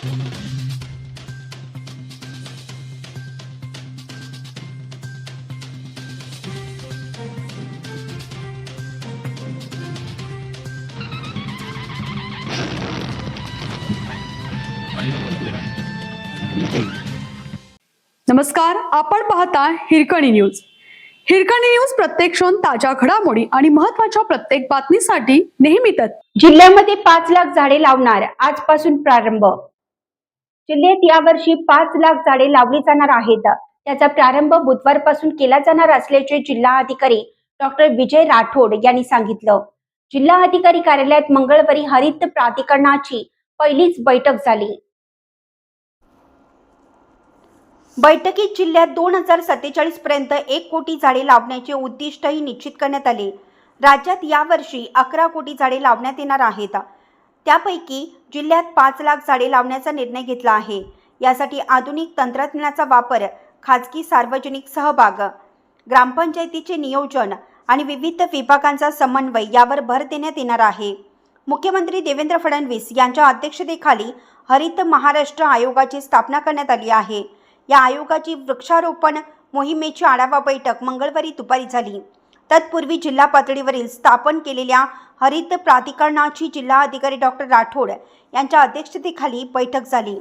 नमस्कार, आपण पाहता हिरकणी न्यूज. हिरकणी न्यूज प्रत्येक क्षण ताज्या घडामोडी आणि महत्त्वाच्या प्रत्येक बातमीसाठी नेहमीच जिल्ह्यामध्ये 5 लाख झाडे लावणार आजपासून प्रारंभ. जिल्ह्यात यावर्षी 5 लाख झाडे लावली जाणार आहेत. त्याचा प्रारंभ बुधवारपासून केला जाणार असल्याचे जिल्हा अधिकारी डॉक्टर विजय राठोड यांनी सांगितलं. जिल्हा अधिकारी कार्यालयात मंगळवारी हरित प्राधिकरणाची पहिलीच बैठक झाली. बैठकीत जिल्ह्यात 2047 पर्यंत 1 कोटी झाडे लावण्याचे उद्दिष्टही निश्चित करण्यात आले. राज्यात यावर्षी 11 कोटी झाडे लावण्यात येणार आहेत. त्यापैकी जिल्ह्यात 5 लाख झाडे लावण्याचा निर्णय घेतला आहे. यासाठी आधुनिक तंत्रज्ञानाचा वापर, खाजगी सार्वजनिक सहभाग, ग्रामपंचायतीचे नियोजन आणि विविध विभागांचा समन्वय यावर भर देण्यात येणार आहे. मुख्यमंत्री देवेंद्र फडणवीस यांच्या अध्यक्षतेखाली हरित महाराष्ट्र आयोगाची स्थापना करण्यात आली आहे. या आयोगाची वृक्षारोपण मोहिमेची आढावा बैठक मंगळवारी दुपारी झाली. तत्पूर्वी जिल्हा पातळीवरील स्थापन केलेल्या हरित प्राधिकरणाची जिल्हा अधिकारी डॉक्टर राठोड यांच्या अध्यक्षतेखाली बैठक झाली.